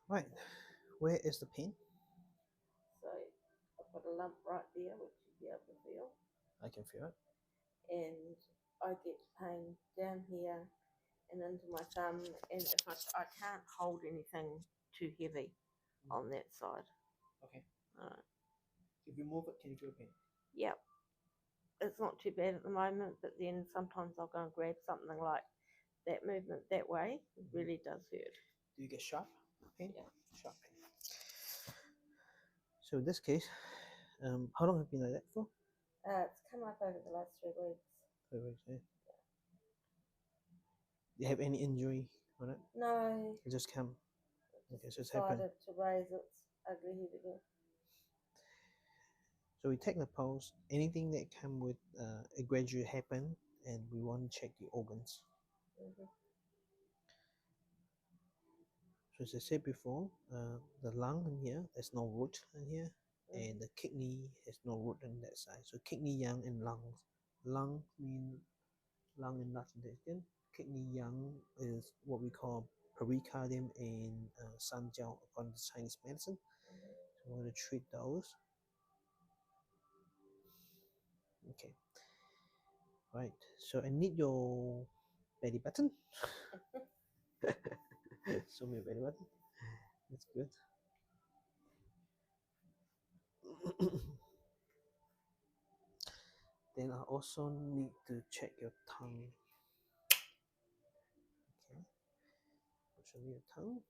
Right, where is the pain? So I've got a lump right there, which you'll be able to feel, I can feel it. and I get pain down here and into my thumb, and if I can't hold anything too heavy on that side. Okay. Alright. If you move it, can you feel pain? Yep, it's not too bad at the moment, but then sometimes I'll go and grab something like that movement that way. It really does hurt. Do you get sharp pain? Yeah. Sharp pain. So in this case, how long have you been like that for? It's come up over the last 3 weeks. 3 weeks. Yeah. Do you have any injury on it? No, It just come. it Okay, just so it's happened. decided to raise its ugly head again. So we take the pulse. Anything that come with a graduate happen, and we want to check the organs. Mm-hmm. So as I said before, the lung in here, there's no root in here, and the kidney has no root on that side. So kidney young and lungs. Lung mean lung in Latin American. Kidney young is what we call pericardium and Sanjiao upon the Chinese medicine. So we're going to treat those. Okay, right. So I need your belly button. Show me your belly button. That's good. Then I also need to check your tongue. Okay, show me your tongue.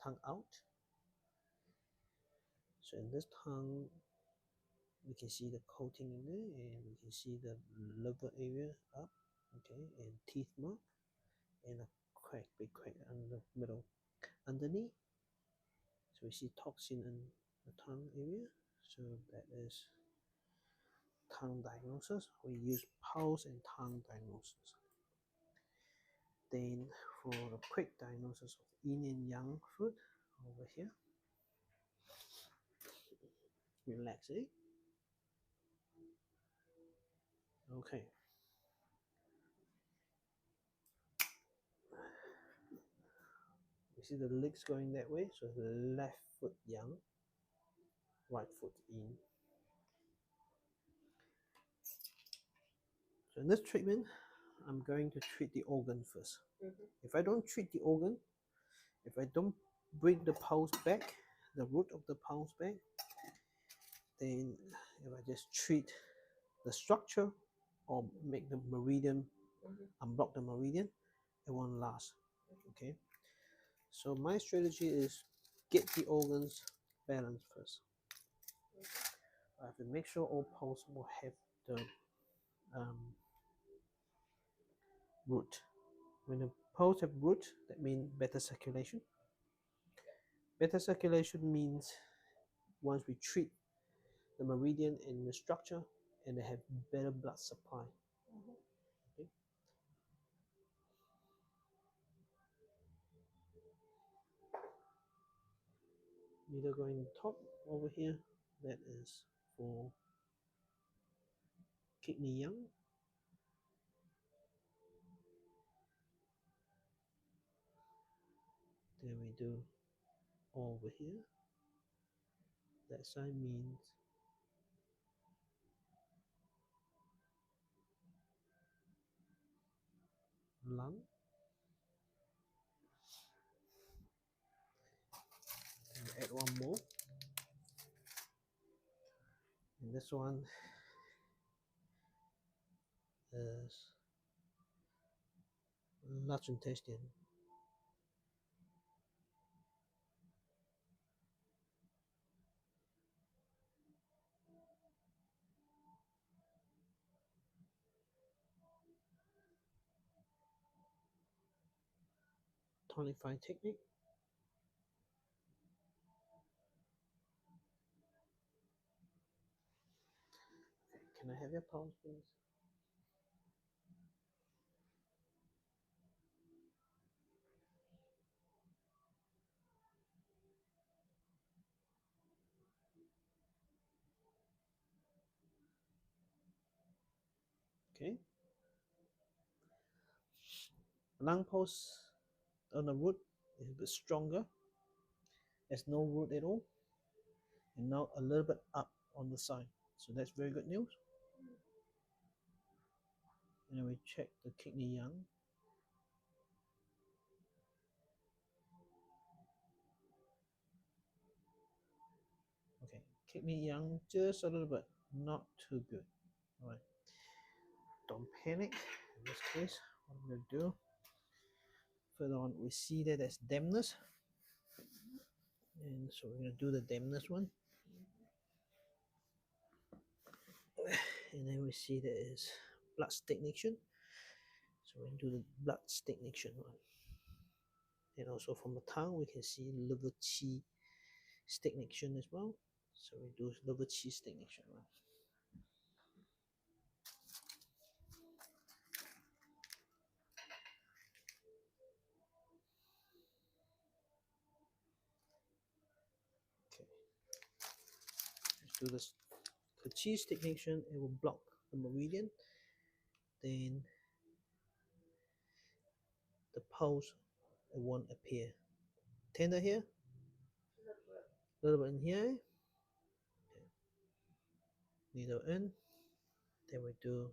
Tongue out. So in this tongue, we can see the coating in there, and we can see the liver area up. Okay, and teeth mark, and a crack, big crack in the middle. Underneath, so we see toxin in the tongue area. So that is tongue diagnosis. We use pulse and tongue diagnosis. Then for the quick diagnosis of yin and yang foot, over here, relax, eh? Okay. You see the legs going that way, so the left foot yang, right foot in. So in this treatment, I'm going to treat the organ first. Mm-hmm. If I don't treat the organ, if I don't bring the pulse back, the root of the pulse back, then if I just treat the structure or make the meridian, unblock the meridian, it won't last. Okay. So my strategy is get the organs balanced first. I have to make sure all pulse will have the um, root. When the pulse have root, that means better circulation. Better circulation means once we treat the meridian and the structure, and they have better blood supply. Okay. Needle going top over here, that is for kidney yang. Then we do over here. That side means lung. And add one more. And this one is large intestine. Tonify technique. Can I have your pulse, please? Okay. Lung pulse on the root is a bit stronger. There's no root at all, and now a little bit up on the side. So that's very good news. And then we check the kidney yang. Okay, kidney yang just a little bit, not too good. All right, don't panic. In this case, what I'm going to do, further on, we see that there's dampness, and so we're going to do the dampness one. And then we see there is blood stagnation, so we're going to do the blood stagnation one. And also from the tongue, we can see liver qi stagnation as well. So we do liver qi stagnation one. Okay, let's do this. The qi stagnation, it will block the meridian. Then the pulse, it won't appear. Tender here, a little bit in here. Okay. Needle in. Then we do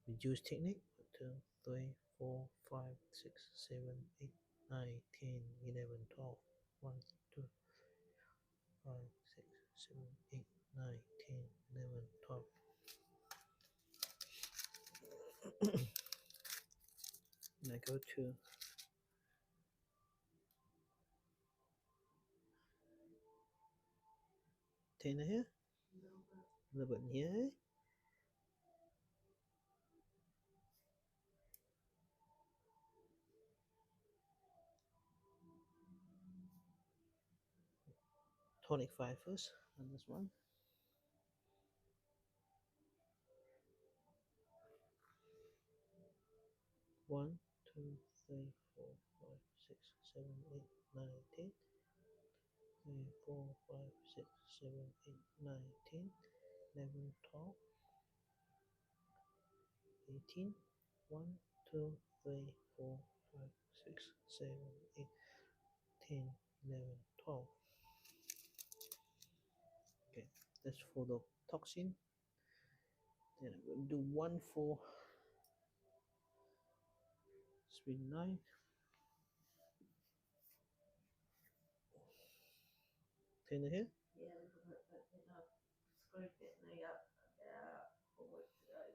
reduce technique. 1, 2, 3, 4, 5, 6, 7, 8, 9, 10, 11, 12. 1, 2, 5, 6, 7, 8, 9, 10, 11, 12. And I go to tender here, a little bit in here. 25 first on this one. One, two, three, four, five, six, seven, eight, 9, 10. 3, 4, 5, 6, 7, 8, 9, 10, 11, 12, 18. 1, 2, 3, 4, 5, 6, 7, 8, 10, 11, 12. Okay, that's for the toxin. Then I'm going to do 1 for spin 9. Tender here. Yeah, a little bit, but then I screwed that knee up about 4 weeks ago.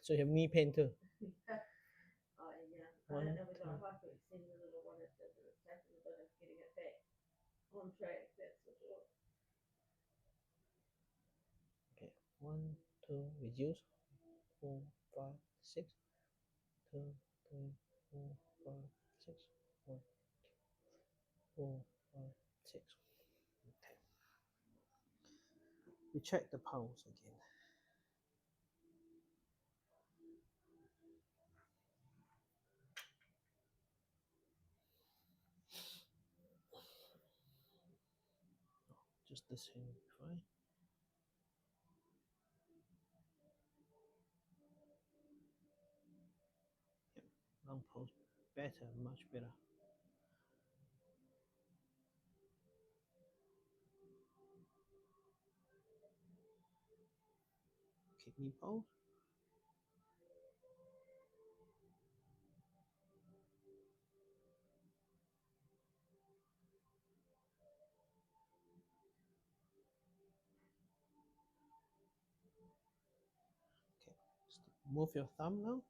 So you have knee pain too. I One, don't know whether two. I hyperextended it or what it did, but it's taken a bit of getting it back on track, that's for sure. Okay, 1, 2, reduce. 4, 5, 6. 2, 3, 4, 5, 6. 1, 4, 5, 6. Okay. We check the pulse again. Just this hand, fine. Yep, long pulse, better, much better. Kidney pulse. Okay, move your thumb now.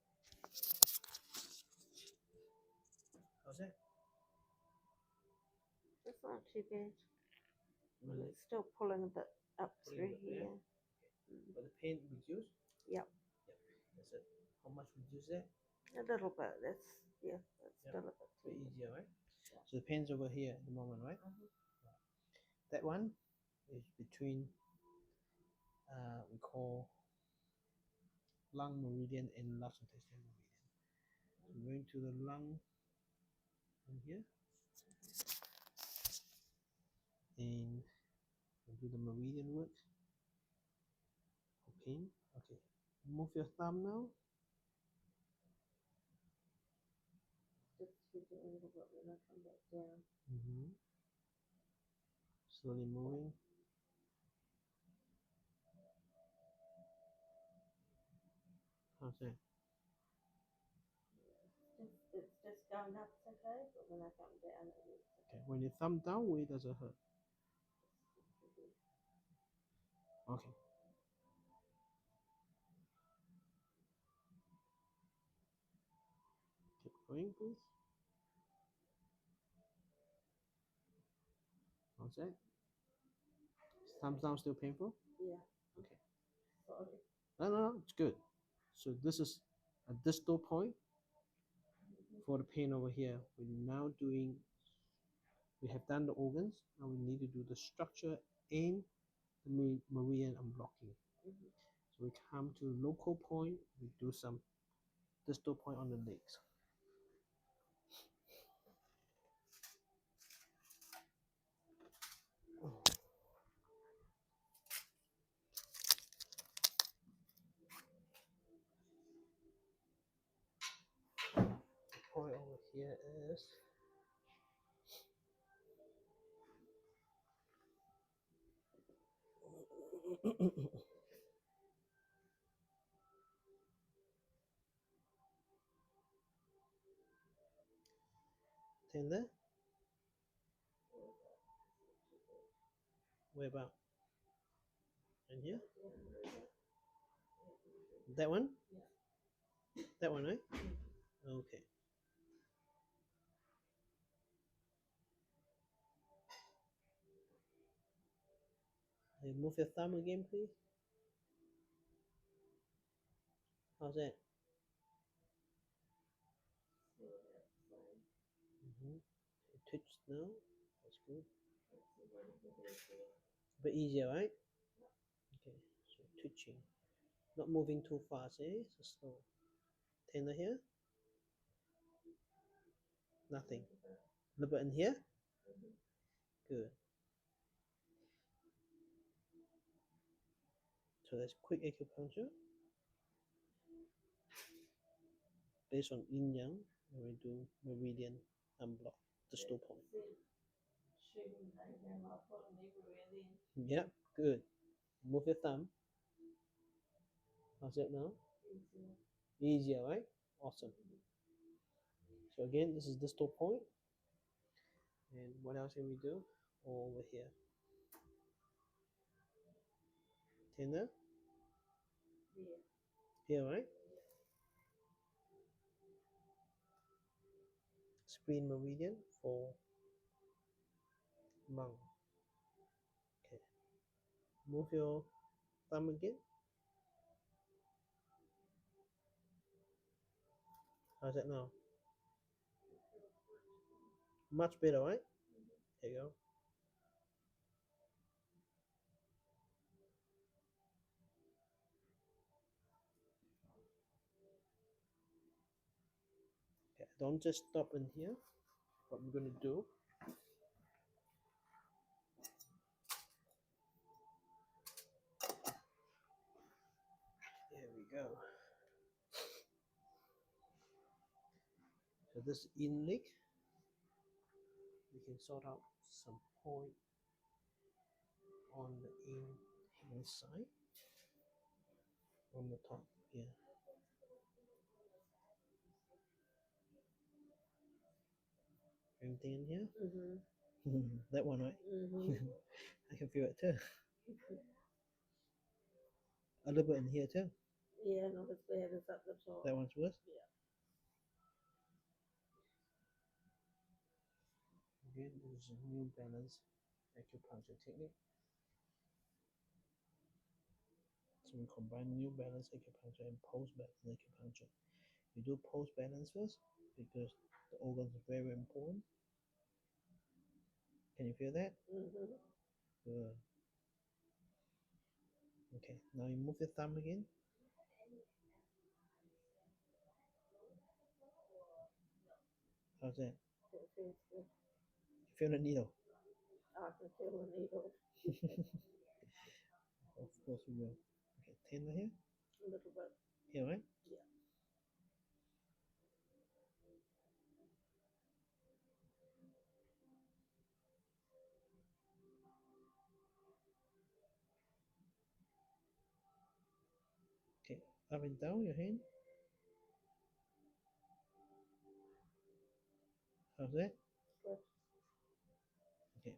How's that? It's not too bad. Really? It's still pulling a bit up Pulling a through bit, here. yeah? But the pain reduced? Yep, Yep, that's it. How much reduce that? a little bit. That's it's Yep. still a bit Bit too. easier, right? Yeah. So the pain's over here at the moment, right? That one is between, we call lung meridian and large intestinal meridian. So we're going to the lung in here, and we'll do the meridian work for pain. Okay, move your thumb now. Just tweak it a little bit when I come back down. Mm-hmm. Slowly moving. How's that? It's just going up, it's okay, but when I come down, it is Okay. When you thumb down, where does it hurt? Okay. Keep going, please. How's that? Thumbs down still painful? Yeah. Okay. Sorry. No, it's good. So this is a distal point for the pain over here. We're now doing, we have done the organs, now we need to do the structure and the meridian unblocking. So we come to local point, we do some distal point on the legs. Point over here is tender. Where about? And here? That one? That one, right? Okay. Hey, move your thumb again, please. How's that? Twitch now. That's good. A bit easier, right? Okay. So twitching. Not moving too fast, eh? So slow. Tender here? Nothing. A little bit in here? Good. So that's quick acupuncture based on yin yang, and we do meridian unblock, distal point. Yep, good. Move your thumb. How's it now? Easier, right? Awesome. So again, this is distal point. And what else can we do? Over here. Tender? Here, right? Spleen meridian for lung. Okay. Move your thumb again. How's that now? Much better, right? There you go. Okay, don't just stop in here. What I'm going to do, there we go. So this in leg, we can sort out some point on the inside, on the top here. Anything in here? That one, right? I can feel it too. A little bit in here too. Yeah, not as bad as up the top. That one's worse. Yeah. Again, this is a new balance acupuncture technique. So we combine new balance acupuncture and post balance acupuncture. We do post balance first because the organs are very important. Can you feel that? Good. Okay, now you move your thumb again. How's that? It feels good. You feel the needle? I can feel the needle. Of course we will. Okay, tender here. A little bit. Here, right? Yeah. Up and down your hand. How's that? Good. Okay.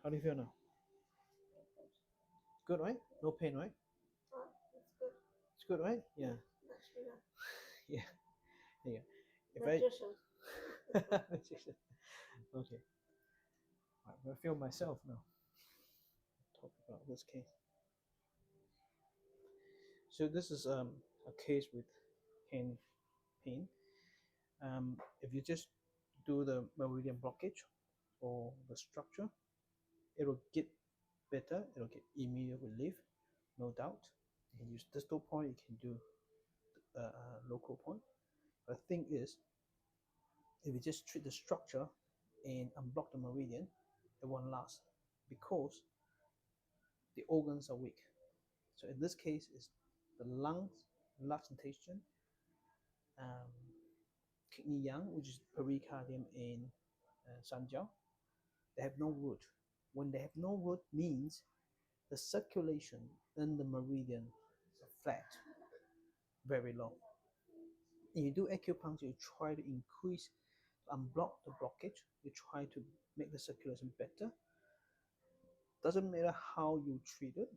How do you feel now? Good, right? No pain, right? Oh, that's good. It's good, right? Yeah. Much better. Yeah. Yeah. If Magician. Magician. Okay. I feel myself now. Talk about this case. So this is a case with hand pain. If you just do the meridian blockage or the structure, it'll get better. It'll get immediate relief, no doubt. You can use distal point. You can do local point. But the thing is, if you just treat the structure and unblock the meridian, it won't last because the organs are weak. So in this case, it's the lungs, large intestine, um, kidney yang, which is pericardium and sanjiao. They have no root. When they have no root, means the circulation in the meridian is flat, very low. If you do acupuncture, you try to increase, unblock the blockage. You try to make the circulation better. Doesn't matter how you treat it.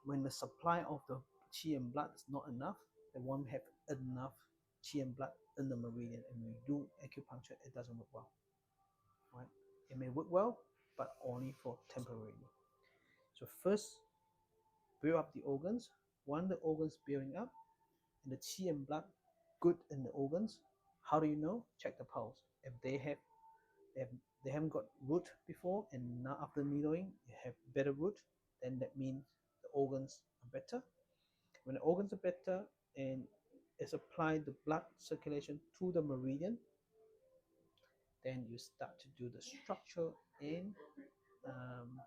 When the supply of the qi and blood is not enough, they won't have enough qi and blood in the meridian. And when you do acupuncture, it doesn't work well. Right? It may work well, but only for temporarily. So first, build up the organs. When the organs building up, and the qi and blood good in the organs, how do you know? Check the pulse. If they haven't got root before, and now after needling you have better root, then that means the organs are better. When the organs are better and it's applied the blood circulation to the meridian, then you start to do the structure and um,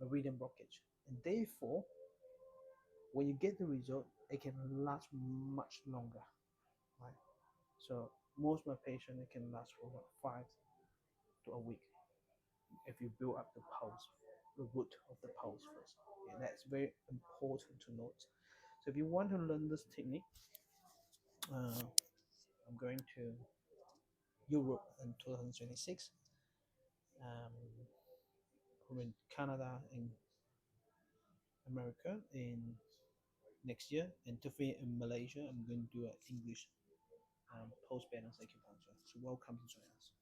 meridian blockage. And therefore, when you get the result, it can last much longer, right? So most of my patients, it can last for about 5 to a week if you build up the pulse, the root of the pulse first. And that's very important to note. So if you want to learn this technique, I'm going to Europe in 2026. I'm in Canada and America in next year, and definitely in Malaysia. I'm going to do an English post balance acupuncture. So welcome to join us.